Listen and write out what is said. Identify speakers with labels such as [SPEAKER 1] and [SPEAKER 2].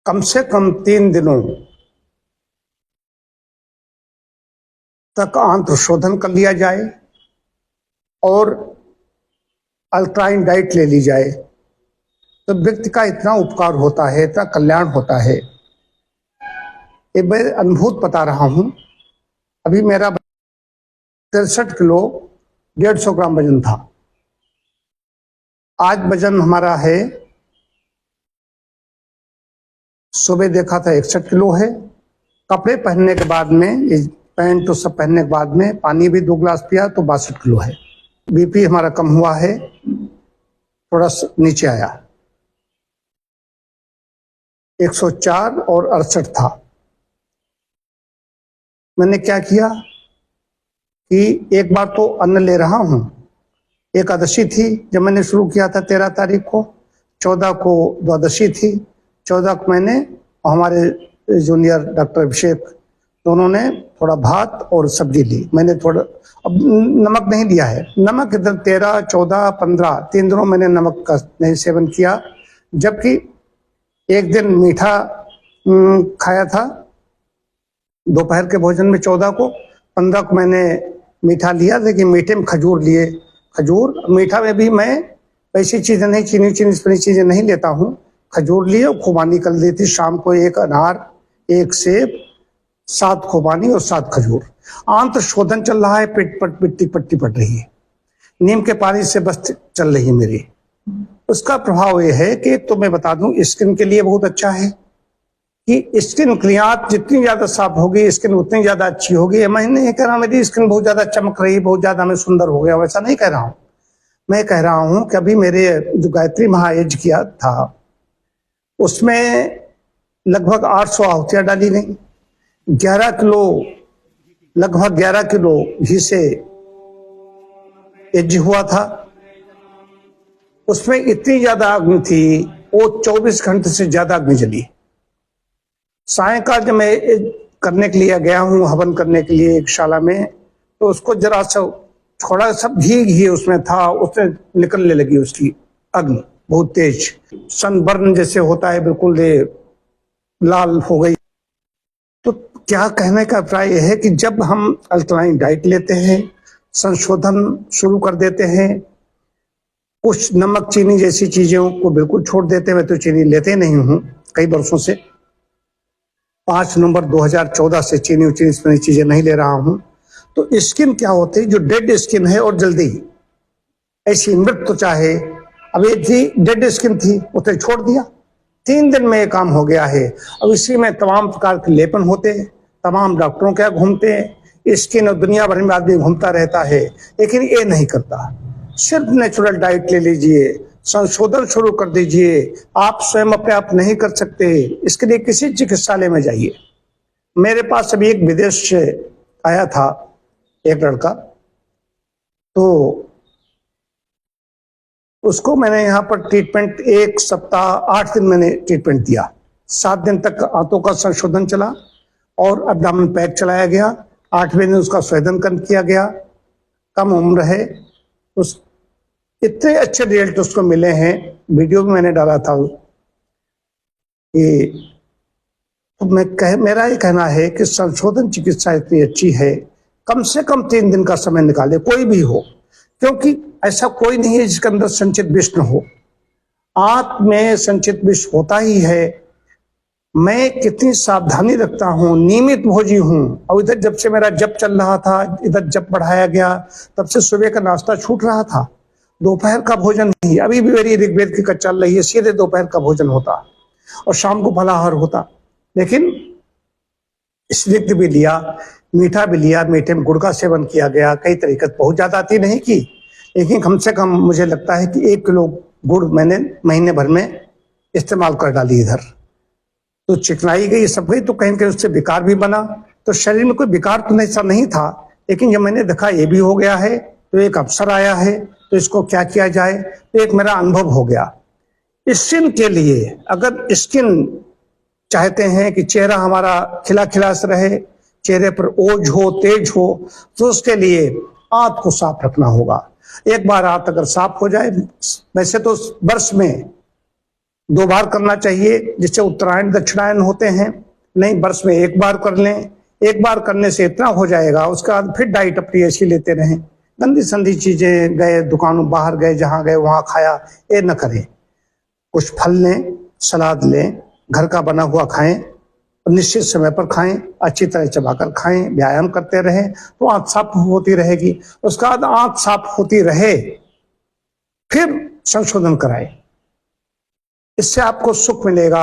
[SPEAKER 1] कम से कम 3 दिनों तक आंत्र शोधन कर लिया जाए और अल्ट्राइन डाइट ले ली जाए तो व्यक्ति का इतना उपकार होता है, इतना कल्याण होता है। ये मैं अनुभूत बता रहा हूं। अभी मेरा 63 किलो 150 ग्राम वजन था। आज वजन हमारा है, सुबह देखा था 61 किलो है। कपड़े पहनने के बाद में, पैंट तो सब पहनने के बाद में, पानी भी 2 गिलास पिया तो 62 किलो है। बीपी हमारा कम हुआ है, थोड़ा नीचे आया, 104 और 68 था। मैंने क्या किया कि एक बार तो अन्न ले रहा हूं। एकादशी थी जब मैंने शुरू किया था 13 तारीख को, 14 को द्वादशी थी, 14 को मैंने हमारे जूनियर डॉक्टर अभिषेक दोनों ने थोड़ा भात और सब्जी ली। मैंने थोड़ा, अब नमक नहीं लिया है। नमक इधर 13, 14, 15 3 दिनों मैंने नमक का नहीं सेवन किया। जबकि एक दिन मीठा खाया था दोपहर के भोजन में 14 को, 15 को मैंने मीठा लिया, लेकिन मीठे में खजूर लिए। खजूर मीठा में भी मैं ऐसी चीजें नहीं, चीनी चीजें नहीं लेता हूँ। खजूर लिए और खुबानी कर ली थी। शाम को 1 अनार, 1 सेब, 7 खुबानी और 7 खजूर। आंत्र शोधन चल रहा है, पेट पर पट्टी पड़ रही है, नीम के पानी से बस चल रही है मेरी। उसका प्रभाव ये है कि तो मैं बता दूं, स्किन के लिए बहुत अच्छा है कि स्किन क्रियात जितनी ज्यादा साफ होगी स्किन उतनी ज्यादा अच्छी होगी। मैं नहीं कह रहा मेरी स्किन बहुत ज्यादा चमक रही, बहुत ज्यादा मैं सुंदर हो गया, वैसा नहीं कह रहा हूं। मैं कह रहा हूं कि अभी मेरे जो गायत्री महायज्ञ किया था उसमें लगभग 800 आहुतियां डाली गई। 11 किलो, लगभग 11 किलो घी से यज्ञ हुआ था। उसमें इतनी ज्यादा अग्नि थी, वो 24 घंटे से ज्यादा अग्नि जली। सायंकाल जब मैं करने के लिए गया हूं, हवन करने के लिए एक शाला में, तो उसको जरा सा थोड़ा सब घी उसमें था, उसमें निकलने लगी उसकी अग्नि बहुत तेज, सनबर्न जैसे होता है, बिल्कुल लाल हो गई। तो क्या कहने का अभिप्राय यह है कि जब हम अल्कलाइन डाइट लेते हैं, संशोधन शुरू कर देते हैं, कुछ नमक चीनी जैसी चीजों को बिल्कुल छोड़ देते हैं। मैं तो चीनी लेते नहीं हूं कई वर्षों से, 5 नवंबर 2014 से चीनी चीजें नहीं ले रहा हूं। तो स्किन क्या होती है, जो डेड स्किन है और जल्दी ऐसी मृत त्वचा है, अब ये थी डेड स्किन थी, उसे छोड़ दिया, 3 दिन में ये काम हो गया है। अब इसी में तमाम प्रकार के लेपन होते हैं, तमाम डॉक्टरों के घूमते हैं, स्किन और दुनिया भर में आदमी घूमता रहता है, लेकिन ये नहीं करता। सिर्फ नेचुरल डाइट ले लीजिए, संशोधन शुरू कर दीजिए। आप स्वयं अपने आप नहीं कर सकते, इसके लिए किसी चिकित्सालय में जाइए। मेरे पास अभी एक विदेश से आया था एक लड़का, तो उसको मैंने यहाँ पर ट्रीटमेंट 1 सप्ताह 8 दिन मैंने ट्रीटमेंट दिया। 7 दिन तक आंतों का संशोधन चला और एब्डोमेन पैक चलाया गया। 8वें दिन उसका स्वेदन किया गया। कम उम्र है, उस इतने अच्छे रिजल्ट उसको मिले हैं, वीडियो भी मैंने डाला था कि तो मेरा ये कहना है कि संशोधन चिकित्सा इतनी अच्छी है, कम से कम 3 दिन का समय निकाले, कोई भी हो, क्योंकि ऐसा कोई नहीं है जिसके अंदर संचित विष न हो। आंत में संचित विष होता ही है। मैं कितनी सावधानी रखता हूँ, नियमित भोजी हूँ। और इधर जब से मेरा जप चल रहा था, इधर जप बढ़ाया गया, तब से सुबह का नाश्ता छूट रहा था, दोपहर का भोजन नहीं। अभी भी मेरी ऋग्वेद की कथा चल रही है, सीधे दोपहर का भोजन होता और शाम को फलाहार होता। लेकिन स्निग्ध भी लिया, मीठा भी लिया, मीठे में गुड़ का सेवन किया गया। कई तरीके, बहुत ज्यादा आती नहीं की, लेकिन कम से कम मुझे लगता है कि 1 किलो गुड़ मैंने महीने भर में इस्तेमाल कर डाली। इधर तो चिकनाई गई, सब गई, तो कहीं ना कहीं उससे विकार भी बना। तो शरीर में कोई विकार तो ऐसा नहीं था, लेकिन जब मैंने देखा ये भी हो गया है, तो एक अवसर आया है, तो इसको क्या किया जाए, तो एक मेरा अनुभव हो गया। स्किन के लिए, अगर स्किन चाहते हैं कि चेहरा हमारा खिला खिला से रहे, चेहरे पर ओज हो, तेज हो, तो उसके लिए आंत को साफ रखना होगा। एक बार आंत अगर साफ हो जाए, वैसे तो वर्ष में 2 बार करना चाहिए, जिससे उत्तरायण दक्षिणायन होते हैं। नहीं, वर्ष में 1 बार कर लें। 1 बार करने से इतना हो जाएगा, उसके बाद फिर डाइट अपनी ऐसी लेते रहें। गंदी संदी चीजें, गए दुकानों बाहर गए, जहां गए वहां खाया, ये न करें। कुछ फल लें, सलाद लें, घर का बना हुआ खाएं, निश्चित समय पर खाएं, अच्छी तरह चबाकर खाएं, व्यायाम करते रहें, तो आंख साफ होती रहेगी। उसके बाद आंख साफ होती रहे, फिर संशोधन कराएं। इससे आपको सुख मिलेगा।